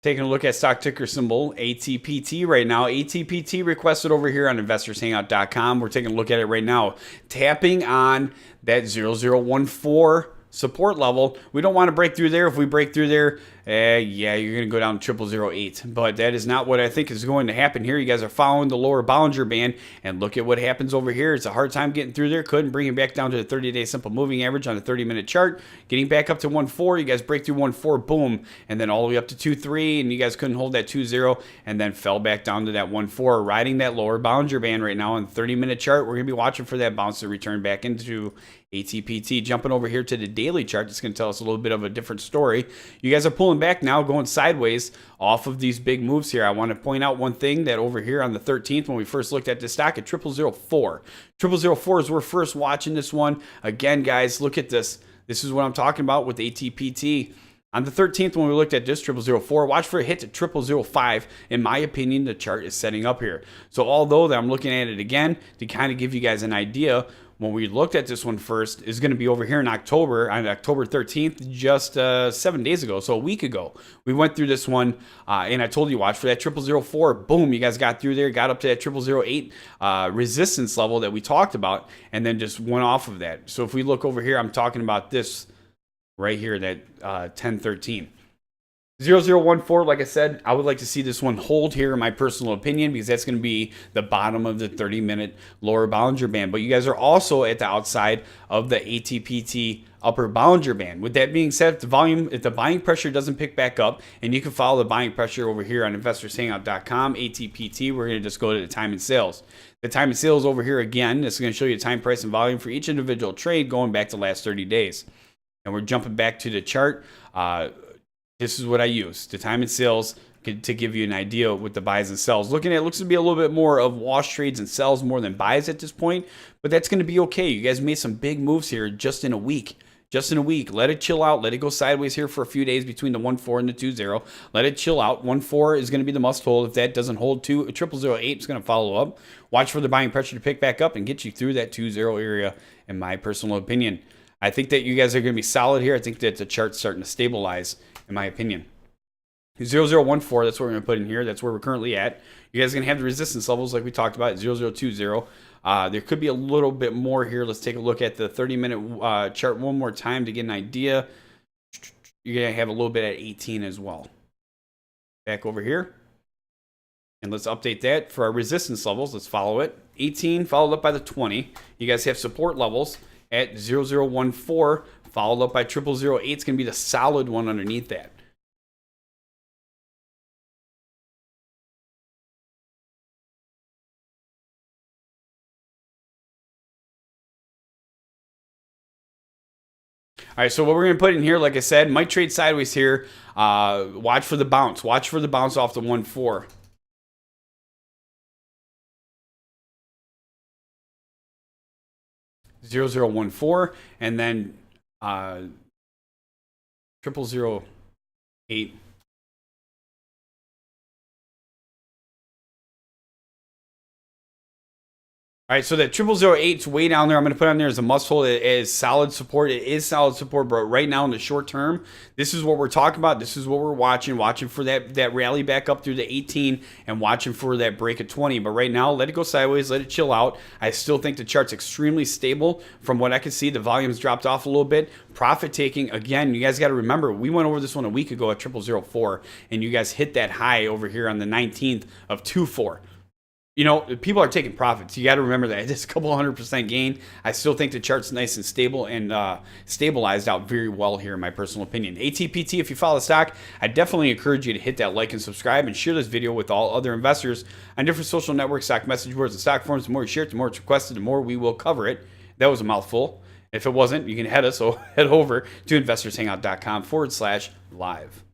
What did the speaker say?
Taking a look at stock ticker symbol ATPT right now. ATPT requested over here on investorshangout.com. We're taking a look at it right now. Tapping on that 0014 support level. We don't want to break through there. If we break through there, yeah, you're going to go down to 0008. But that is not what I think is going to happen here. You guys are following the lower Bollinger Band, and look at what happens over here. It's a hard time getting through there. Couldn't bring it back down to the 30-day simple moving average on a 30-minute chart. Getting back up to 1.4. You guys break through 1.4, boom, and then all the way up to 2.3, and you guys couldn't hold that 2.0, and then fell back down to that 1.4, riding that lower Bollinger Band right now on the 30-minute chart. We're going to be watching for that bounce to return back into ATPT. Jumping over here to the daily chart, it's going to tell us a little bit of a different story. You guys are pulling back now, going sideways off of these big moves here. I want to point out one thing, that over here on the 13th, when we first looked at this stock at 0004. 0004 is we're first watching this one. Again, guys, look at this. This is what I'm talking about with ATPT. On the 13th, when we looked at this 0004, watch for a hit to 0005. In my opinion, the chart is setting up here. So although that I'm looking at it again to kind of give you guys an idea, when we looked at this one first, is going to be over here in October, on October 13th, just 7 days ago, so a week ago. We went through this one, and I told you, watch for that 0004. Boom, you guys got through there, got up to that 0008 resistance level that we talked about, and then just went off of that. So if we look over here, I'm talking about this right here, that 1013. 0014, like I said, I would like to see this one hold here, in my personal opinion, because that's going to be the bottom of the 30-minute lower Bollinger Band. But you guys are also at the outside of the ATPT upper Bollinger Band. With that being said, if the buying pressure doesn't pick back up, and you can follow the buying pressure over here on investorshangout.com, ATPT, we're going to just go to the time and sales. The time and sales over here again, this is going to show you the time, price, and volume for each individual trade going back to the last 30 days. And we're jumping back to the chart. This is what I use, the time and sales, to give you an idea with the buys and sells. Looking at it, looks to be a little bit more of wash trades and sells more than buys at this point, but that's going to be okay. You guys made some big moves here just in a week. Just in a week. Let it chill out. Let it go sideways here for a few days between the 1.4 and the 2.0. Let it chill out. 1.4 is going to be the must hold. If that doesn't hold, 0008 is going to follow up. Watch for the buying pressure to pick back up and get you through that 2.0 area, in my personal opinion. I think that you guys are going to be solid here. I think that the chart's starting to stabilize, in my opinion. 0014, that's what we're going to put in here. That's where we're currently at. You guys are going to have the resistance levels like we talked about at 0020. There could be a little bit more here. Let's take a look at the 30-minute chart one more time to get an idea. You're going to have a little bit at 18 as well. Back over here. And let's update that for our resistance levels. Let's follow it. 18 followed up by the 20. You guys have support levels at 0014, followed up by 0008. It's going to be the solid one underneath that. All right, so what we're going to put in here, like I said, might trade sideways here. Watch for the bounce. Watch for the bounce off the 1.4. .0014, and then 0008. All right, so that 0008 is way down there. I'm going to put on there as a must hold. It is solid support. It is solid support, but right now in the short term, this is what we're talking about. This is what we're watching for that rally back up through the 18 and watching for that break at 20. But right now, let it go sideways, let it chill out. I still think the chart's extremely stable. From what I can see, the volume's dropped off a little bit. Profit taking, again, you guys got to remember, we went over this one a week ago at 0004, and you guys hit that high over here on the 19th of 2.4. You know, people are taking profits. You got to remember that. It's a couple 100% gain. I still think the chart's nice and stable and stabilized out very well here, in my personal opinion. ATPT, if you follow the stock, I definitely encourage you to hit that like and subscribe and share this video with all other investors on different social networks, stock message boards, and stock forums. The more you share it, the more it's requested, the more we will cover it. That was a mouthful. If it wasn't, you can head over to investorshangout.com/live.